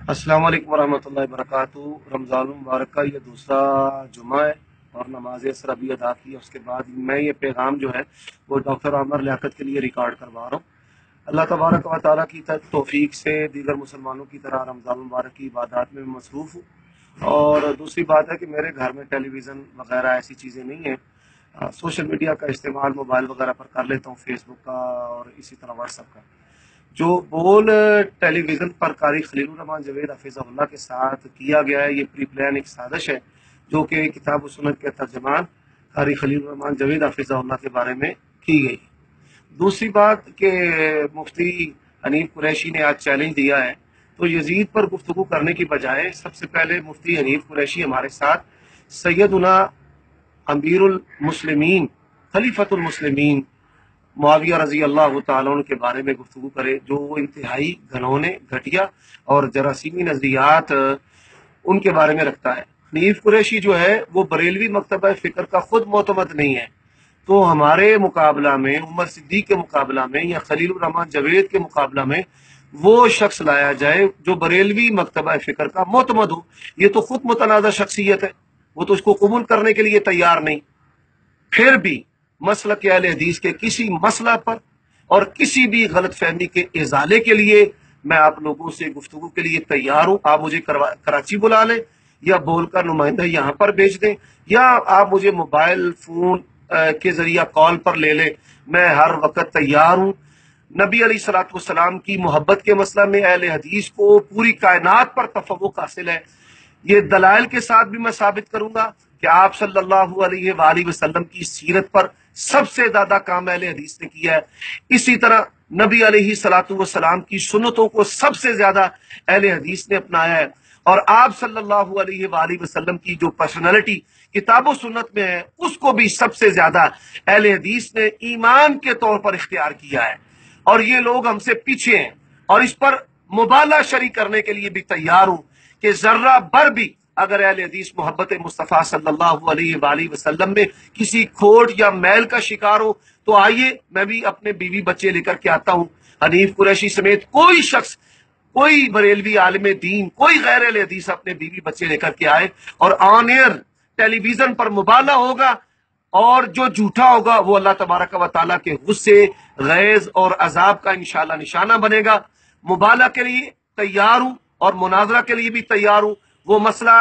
अस्सलाम वालेकुम वरहमतुल्लाहि वबरकातुहू। रमज़ान मुबारक का ये दूसरा जुमा है और नमाज असर अभी अदा की है। उसके बाद मैं ये पैगाम जो है वो डॉक्टर आमर लियाकत के लिए रिकॉर्ड करवा रहा हूँ। अल्लाह तबारक व तआला की तौफीक से दीगर मुसलमानों की तरह रमज़ान मुबारक की इबादत में मसरूफ़ हूँ। और दूसरी बात है कि मेरे घर में टेलीविज़न वगैरह ऐसी चीज़ें नहीं हैं। सोशल मीडिया का इस्तेमाल मोबाइल वगैरह पर कर लेता हूँ, फेसबुक का और इसी तरह व्हाट्सएप का। जो बोल टेलीविज़न पर कारी खलीलुर रहमान जवेद हफिज़हुल्लाह के साथ किया गया है, ये प्री प्लान एक साजिश है जो कि किताब सुन्नत के तर्जमान कारी खलीलुर रहमान जवेद हफिज़हुल्लाह के बारे में की गई। दूसरी बात कि मुफ्ती हनीफ कुरैशी ने आज चैलेंज दिया है, तो यजीद पर गुफ्तगू करने की बजाय सबसे पहले मुफ्ती हनीफ कुरैशी हमारे साथ सैयदुना अमीरुल मुस्लिमीन खलीफतुल मुस्लिमीन मुआविया रजी अल्लाह तआला अन्हु के बारे में गुफ्तगू करे, जो इंतहाई घनौने, घटिया और जरासीमी नजरियात उनके बारे में रखता है। हनीफ कुरैशी जो है वो बरेलवी मकतबा फिक्र का खुद मोतमद नहीं है, तो हमारे मुकाबला में, उमर सिद्दीक के मुकाबला में या खलीलुर रहमान जवेद के मुकाबला में वो शख्स लाया जाए जो बरेलवी मकतबा फिक्र का मोतमद हो। ये तो खुद मुतनाज़ा शख्सियत है, वो तो इसको कबूल करने के लिए तैयार नहीं। फिर भी मसलक अहले हदीस के किसी मसला पर और किसी भी गलत फहमी के इजाले के लिए मैं आप लोगों से गुफ्तगू के लिए तैयार हूं। आप मुझे कराची बुला लें या बोलकर नुमाइंदा यहां पर भेज दें, या आप मुझे मोबाइल फोन के जरिए कॉल पर ले लें, मैं हर वक्त तैयार हूं। नबी अलैहिस्सलातु वस्सलाम की मोहब्बत के मसला में अहले हदीस को पूरी कायनात पर तफव्वुक हासिल है। ये दलाइल के साथ भी मैं साबित करूंगा कि आप सल्लल्लाहु अलैहि वसल्लम की सीरत पर सबसे ज्यादा काम अहले हदीस ने किया है। इसी तरह नबी अलैहिस्सलातु वस्सलाम की सुन्नतों को सबसे ज्यादा अहले हदीस ने अपनाया है। और आप सल्लल्लाहु अलैहि वसल्लम की जो पर्सनालिटी किताबो सुन्नत में है, उसको भी सबसे ज्यादा अहले हदीस ने ईमान के तौर पर इख्तियार किया है। और ये लोग हमसे पीछे हैं और इस पर मुबाला शरी करने के लिए भी तैयार हूं कि जर्रा भर भी अगर अहले हदीस मोहब्बत मुस्तफ़ा सल्लल्लाहु अलैहि वसल्लम में किसी खोट या मैल का शिकार हो, तो आइए मैं भी अपने बीवी बच्चे लेकर के आता हूं। हनीफ कुरैशी समेत कोई शख्स, कोई बरेलवी आलिम दीन, कोई गैर अहले हदीस अपने बीवी बच्चे लेकर के आए और ऑन एयर टेलीविजन पर मुबाला होगा, और जो झूठा होगा वो अल्लाह तबारक व तआला के गुस्से, गैज़ और अजाब का इंशाअल्लाह निशाना बनेगा। मुबाला के लिए तैयार हूं और मुनाजरा के लिए भी तैयार हूं। वो मसला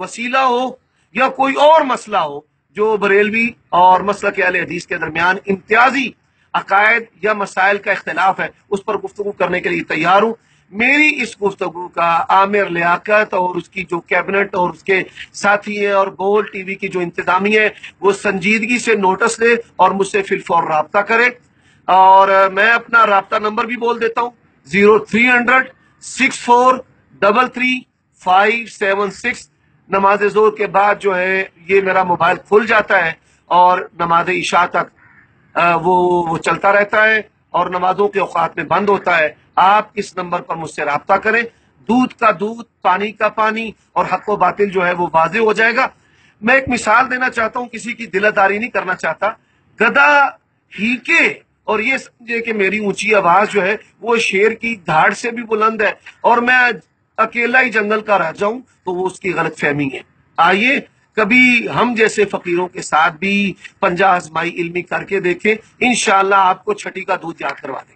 वसीला हो या कोई और मसला हो जो बरेलवी और मसलक अहले हदीस के दरमियान इम्तियाजी अकायद या मसाइल का इख्तिलाफ है, उस पर गुफ्तगू करने के लिए तैयार हूं। मेरी इस गुफ्तगू का आमिर लियाकत और उसकी जो कैबिनेट और उसके साथी है और बोल टीवी की जो इंतजामी है वो संजीदगी से नोटिस ले और मुझसे फिलफौर राब्ता करे। और मैं अपना राब्ता नंबर भी बोल देता हूँ, 0300 6433 576। नमाज जोर के बाद जो है ये मेरा मोबाइल खुल जाता है और नमाज इशा तक वो चलता रहता है और नमाजों के औकात में बंद होता है। आप इस नंबर पर मुझसे राब्ता करें। दूध का दूध, पानी का पानी और हक व बातिल जो है वो वाजे हो जाएगा। मैं एक मिसाल देना चाहता हूं, किसी की दिलदारी नहीं करना चाहता। गधा हीके और ये समझे कि मेरी ऊंची आवाज जो है वो शेर की धाड़ से भी बुलंद है और मैं अकेला ही जंगल का राजा हूं, तो वो उसकी गलत फहमी है। आइए कभी हम जैसे फकीरों के साथ भी पंजा आजमाई इल्मी करके देखें, इंशाअल्लाह आपको छठी का दूध याद करवा देंगे।